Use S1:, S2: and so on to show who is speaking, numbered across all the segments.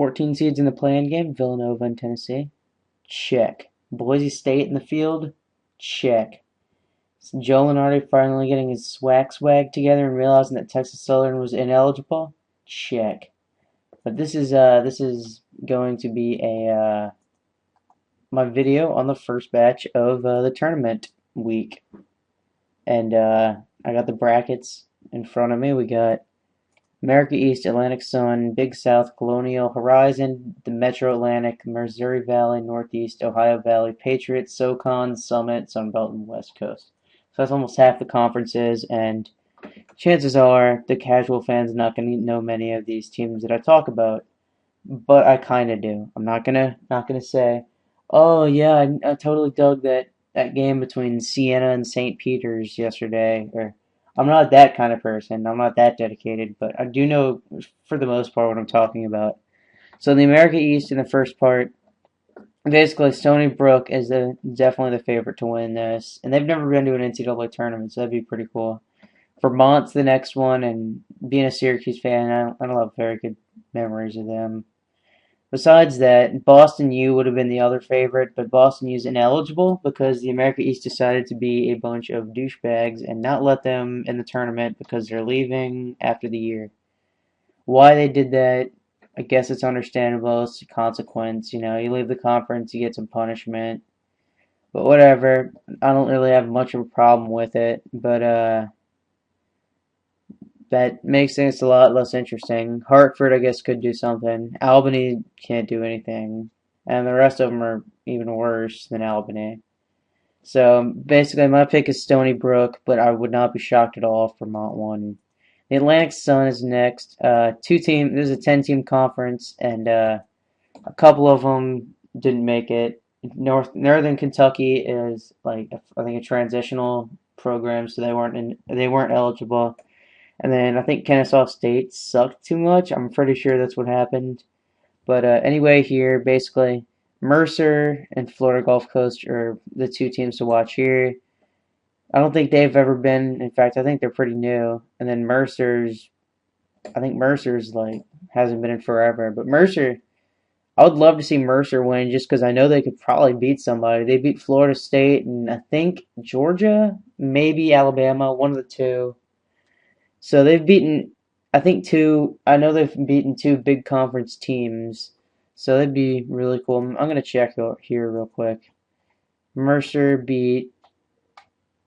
S1: 14 seeds in the play-in game, Villanova and Tennessee. Check. Boise State in the field. Check. Joe Lenardi finally getting his swag together and realizing that Texas Southern was ineligible. Check. But this is going to be a my video on the first batch of the tournament week, and I got the brackets in front of me. We got America East, Atlantic Sun, Big South, Colonial, Horizon, the Metro Atlantic, Missouri Valley, Northeast, Ohio Valley, Patriot, SoCon, Summit, Sunbelt, and West Coast. So that's almost half the conferences, and chances are the casual fan's not going to know many of these teams that I talk about, but I kind of do. I'm not gonna say, oh yeah, I totally dug that game between Siena and St. Peter's yesterday, or I'm not that kind of person. I'm not that dedicated, but I do know for the most part what I'm talking about. So the America East in the first part, basically Stony Brook is definitely the favorite to win this, and they've never been to an NCAA tournament, so that'd be pretty cool. Vermont's the next one, and being a Syracuse fan, I don't have very good memories of them. Besides that, Boston U would have been the other favorite, but Boston U's ineligible because the America East decided to be a bunch of douchebags and not let them in the tournament because they're leaving after the year. Why they did that, I guess it's understandable. It's a consequence. You know, you leave the conference, you get some punishment. But whatever. I don't really have much of a problem with it. But that makes things a lot less interesting. Hartford, I guess, could do something. Albany can't do anything. And the rest of them are even worse than Albany. So basically, my pick is Stony Brook, but I would not be shocked at all if Vermont won. The Atlantic Sun is next. This is a 10-team conference, and a couple of them didn't make it. Northern Kentucky is like I think a transitional program, so they weren't eligible. And then I think Kennesaw State sucked too much. I'm pretty sure that's what happened. But anyway, here, basically, Mercer and Florida Gulf Coast are the two teams to watch here. I don't think they've ever been. In fact, I think they're pretty new. And then I think Mercer's like hasn't been in forever. But Mercer, I would love to see Mercer win just because I know they could probably beat somebody. They beat Florida State and I think Georgia, maybe Alabama, one of the two. So they've beaten, I think I know they've beaten two big conference teams. So that'd be really cool. I'm going to check here real quick. Mercer beat,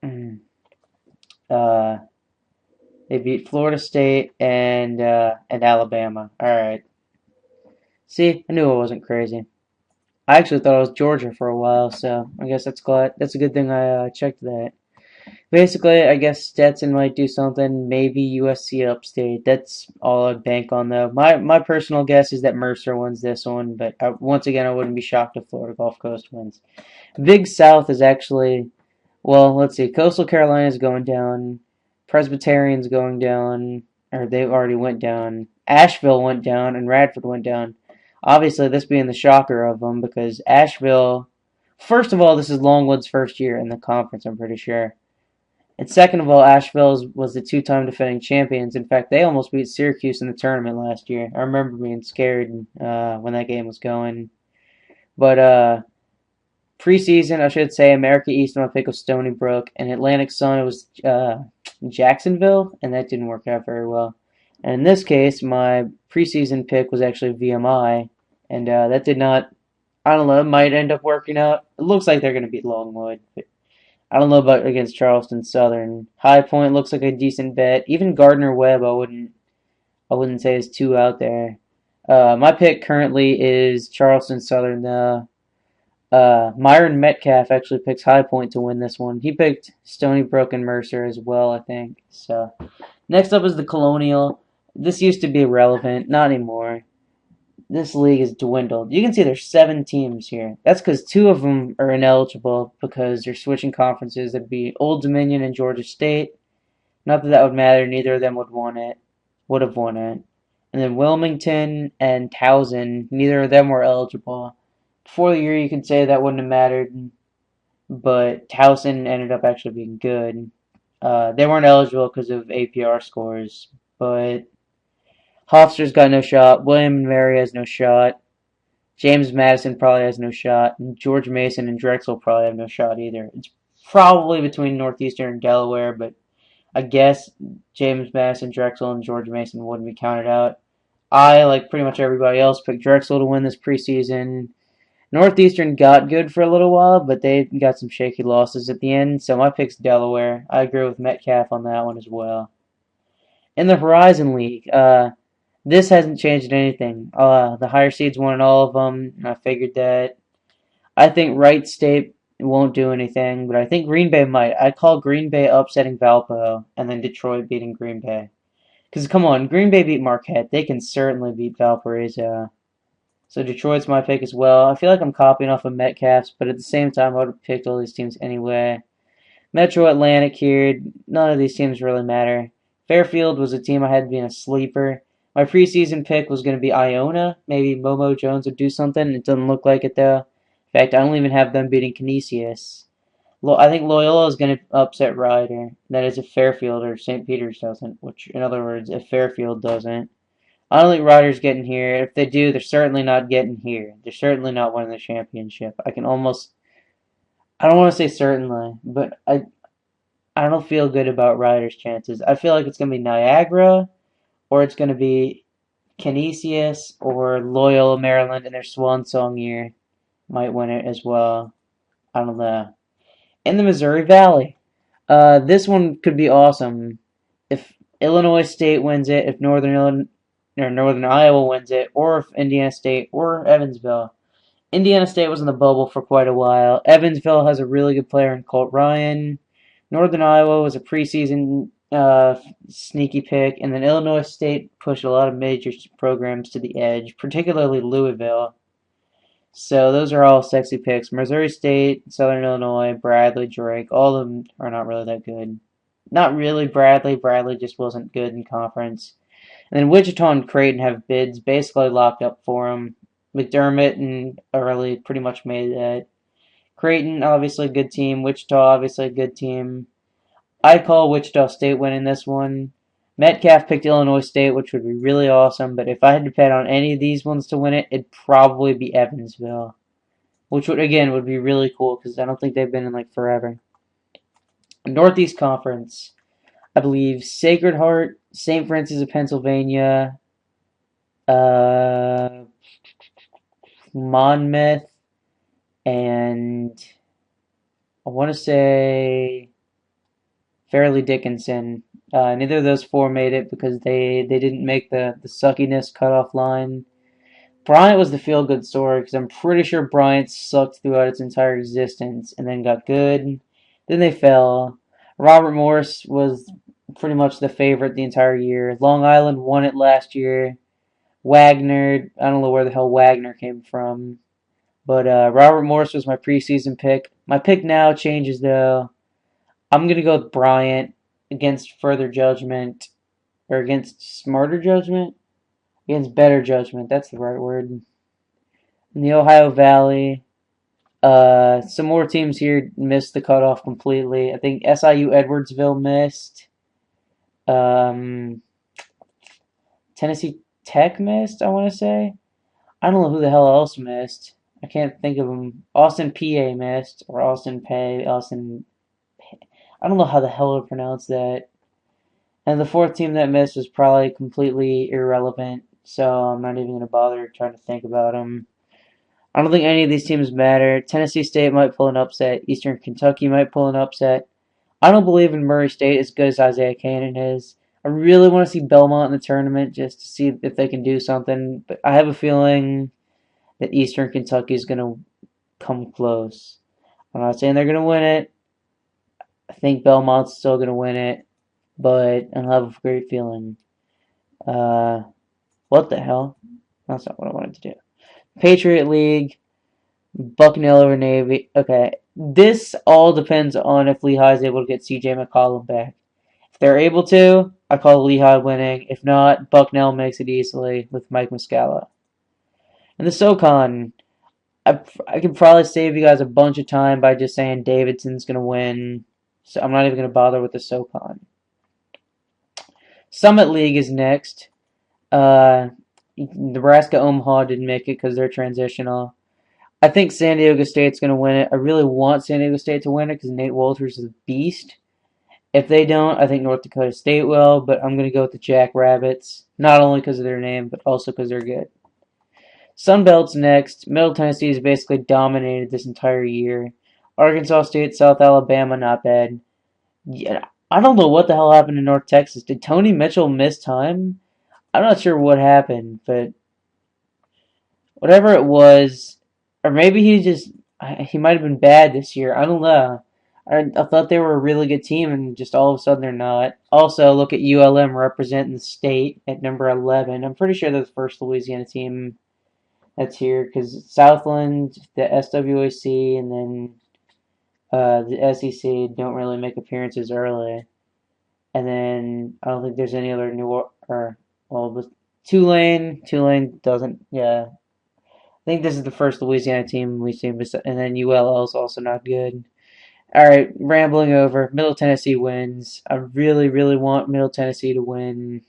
S1: uh, they beat Florida State and Alabama. All right. See, I knew I wasn't crazy. I actually thought it was Georgia for a while, so I guess that's a good thing I checked that. Basically, I guess Stetson might do something. Maybe USC Upstate. That's all I'd bank on, though. My personal guess is that Mercer wins this one, but once again, I wouldn't be shocked if Florida Gulf Coast wins. Big South is actually, well, let's see. Coastal Carolina is going down. Presbyterian's going down, or they already went down. Asheville went down, and Radford went down. Obviously, this being the shocker of them, because Asheville, first of all, this is Longwood's first year in the conference, I'm pretty sure. And second of all, Asheville was the two-time defending champions. In fact, they almost beat Syracuse in the tournament last year. I remember being scared when that game was going. But preseason, I should say, America East, my pick was Stony Brook. And Atlantic Sun, it was Jacksonville, and that didn't work out very well. And in this case, my preseason pick was actually VMI, and that did not, I don't know, it might end up working out. It looks like they're going to beat Longwood, but I don't know about against Charleston Southern. High Point looks like a decent bet. Even Gardner Webb, I wouldn't say is too out there. My pick currently is Charleston Southern. Myron Metcalf actually picks High Point to win this one. He picked Stony Brook and Mercer as well, I think. So next up is the Colonial. This used to be irrelevant, not anymore. This league has dwindled. You can see there's 7 teams here. That's because 2 of them are ineligible because they're switching conferences. That'd be Old Dominion and Georgia State. Not that that would matter. Neither of them would have won it. And then Wilmington and Towson. Neither of them were eligible. Before the year, you could say that wouldn't have mattered, but Towson ended up actually being good. They weren't eligible because of APR scores, but Hofstra's got no shot. William and Mary has no shot. James Madison probably has no shot. And George Mason and Drexel probably have no shot either. It's probably between Northeastern and Delaware, but I guess James Madison, Drexel, and George Mason wouldn't be counted out. I, like pretty much everybody else, picked Drexel to win this preseason. Northeastern got good for a little while, but they got some shaky losses at the end, so my pick's Delaware. I agree with Metcalf on that one as well. In the Horizon League, this hasn't changed anything. The higher seeds won all of them, and I figured that. I think Wright State won't do anything, but I think Green Bay might. I call Green Bay upsetting Valpo, and then Detroit beating Green Bay. Because, come on, Green Bay beat Marquette. They can certainly beat Valparaiso. So Detroit's my pick as well. I feel like I'm copying off of Metcalf's, but at the same time, I would have picked all these teams anyway. Metro Atlantic here, none of these teams really matter. Fairfield was a team I had being a sleeper. My preseason pick was going to be Iona. Maybe Momo Jones would do something. It doesn't look like it, though. In fact, I don't even have them beating Canisius. I think Loyola is going to upset Rider. That is if Fairfield or St. Peter's doesn't, which, in other words, if Fairfield doesn't. I don't think Rider's getting here. If they do, they're certainly not getting here. They're certainly not winning the championship. I don't want to say certainly, but I don't feel good about Rider's chances. I feel like it's going to be Niagara, or it's going to be Canisius, or Loyola, Maryland, in their swan song year. Might win it as well. I don't know. In the Missouri Valley, this one could be awesome. If Illinois State wins it, if Northern Iowa wins it, or if Indiana State or Evansville. Indiana State was in the bubble for quite a while. Evansville has a really good player in Colt Ryan. Northern Iowa was a preseason sneaky pick, and then Illinois State pushed a lot of major programs to the edge, particularly Louisville. So those are all sexy picks. Missouri State, Southern Illinois, Bradley, Drake, all of them are not really that good. Not really Bradley. Bradley just wasn't good in conference. And then Wichita and Creighton have bids basically locked up for them. McDermott and Early pretty much made that. Creighton, obviously a good team. Wichita, obviously a good team. I call Wichita State winning this one. Metcalf picked Illinois State, which would be really awesome, but if I had to bet on any of these ones to win it, it'd probably be Evansville. Which would be really cool, because I don't think they've been in like forever. Northeast Conference. I believe Sacred Heart, St. Francis of Pennsylvania, Monmouth, and I want to say Fairleigh Dickinson. Neither of those four made it because they didn't make the suckiness cutoff line. Bryant was the feel-good story because I'm pretty sure Bryant sucked throughout its entire existence and then got good. Then they fell. Robert Morris was pretty much the favorite the entire year. Long Island won it last year. Wagner, I don't know where the hell Wagner came from. But Robert Morris was my preseason pick. My pick now changes, though. I'm going to go with Bryant against further judgment. Or against smarter judgment? Against better judgment. That's the right word. In the Ohio Valley, some more teams here missed the cutoff completely. I think SIU Edwardsville missed. Tennessee Tech missed, I want to say. I don't know who the hell else missed. I can't think of them. Austin PA missed, or Austin Pay, Austin. I don't know how the hell to pronounce that. And the fourth team that missed was probably completely irrelevant, so I'm not even going to bother trying to think about them. I don't think any of these teams matter. Tennessee State might pull an upset. Eastern Kentucky might pull an upset. I don't believe in Murray State as good as Isaiah Cannon is. I really want to see Belmont in the tournament just to see if they can do something, but I have a feeling that Eastern Kentucky is going to come close. I'm not saying they're going to win it. I think Belmont's still going to win it, but I have a great feeling. What the hell? That's not what I wanted to do. Patriot League, Bucknell over Navy. Okay, this all depends on if Lehigh is able to get C.J. McCollum back. If they're able to, I call Lehigh winning. If not, Bucknell makes it easily with Mike Muscala. And the SoCon, I could probably save you guys a bunch of time by just saying Davidson's going to win. So I'm not even going to bother with the SoCon. Summit League is next. Nebraska Omaha didn't make it because they're transitional. I think San Diego State's going to win it. I really want San Diego State to win it because Nate Walters is a beast. If they don't, I think North Dakota State will, but I'm going to go with the Jackrabbits, not only because of their name, but also because they're good. Sun Belt's next. Middle Tennessee has basically dominated this entire year. Arkansas State, South Alabama, not bad. Yeah, I don't know what the hell happened in North Texas. Did Tony Mitchell miss time? I'm not sure what happened, but whatever it was, or maybe he might have been bad this year. I don't know. I thought they were a really good team, and just all of a sudden they're not. Also, look at ULM representing the state at number 11. I'm pretty sure they're the first Louisiana team that's here because Southland, the SWAC, and then the SEC don't really make appearances early. And then I don't think there's any other but Tulane doesn't. Yeah, I think this is the first Louisiana team we've seen, and then ULL is also not good. All right, rambling over. Middle Tennessee wins. I really, really want Middle Tennessee to win.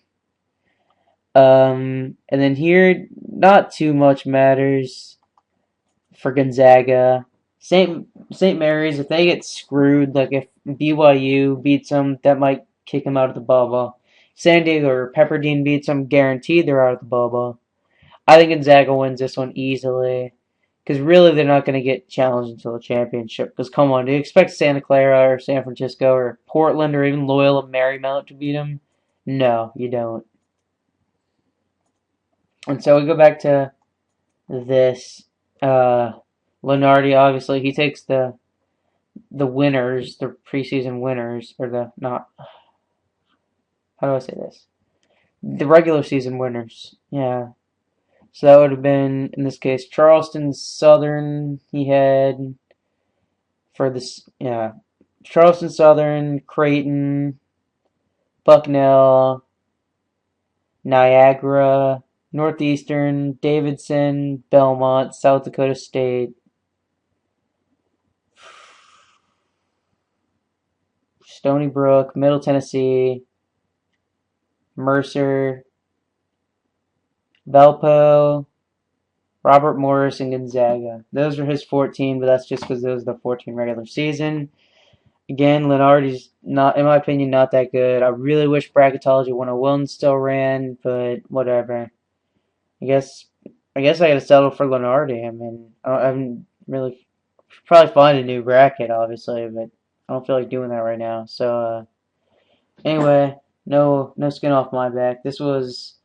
S1: And then here, not too much matters for Gonzaga. St. Mary's, if they get screwed, like if BYU beats them, that might kick them out of the bubble. San Diego or Pepperdine beats them, guaranteed they're out of the bubble. I think Gonzaga wins this one easily. Because really, they're not going to get challenged until the championship. Because come on, do you expect Santa Clara or San Francisco or Portland or even Loyola Marymount to beat them? No, you don't. And so we go back to this. Lenardi, obviously, he takes the winners, the preseason winners, or the not. How do I say this? The regular season winners. Yeah. So that would have been, in this case, Charleston, Southern. He had for this, yeah, Charleston Southern, Creighton, Bucknell, Niagara, Northeastern, Davidson, Belmont, South Dakota State, Stony Brook, Middle Tennessee, Mercer, Valpo, Robert Morris, and Gonzaga. Those are his 14, but that's just because those are the 14 regular season. Again, Lenardi's not, in my opinion, not that good. I really wish Bracketology 101 still ran, but whatever. I guess I gotta settle for Lenardi. I mean, I haven't really probably find a new bracket, obviously, but I don't feel like doing that right now. So anyway, no skin off my back. This was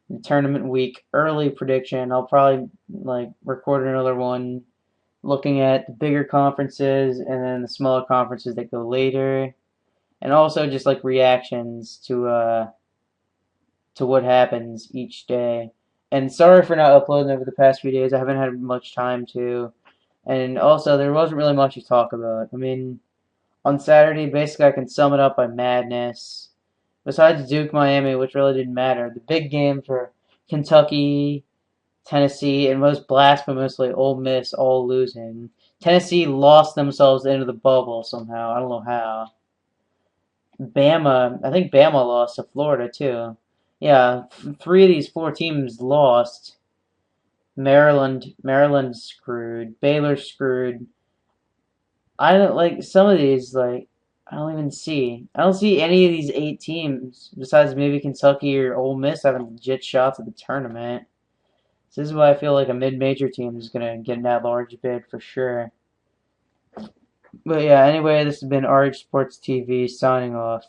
S1: the tournament week early prediction. I'll probably like record another one looking at the bigger conferences and then the smaller conferences that go later, and also just like reactions to what happens each day. And sorry for not uploading over the past few days. I haven't had much time to, and also there wasn't really much to talk about. I mean, on Saturday, basically I can sum it up by madness. Besides Duke Miami, which really didn't matter, the big game for Kentucky, Tennessee, and most blasphemously Ole Miss all losing. Tennessee lost themselves into the bubble somehow. I don't know how. I think Bama lost to Florida too. Yeah, three of these four teams lost. Maryland screwed. Baylor screwed. I don't like some of these. Like I don't see any of these 8 teams besides maybe Kentucky or Ole Miss having legit shots at the tournament. So this is why I feel like a mid-major team is gonna get an at-large bid for sure. But yeah, anyway, this has been RH Sports TV signing off.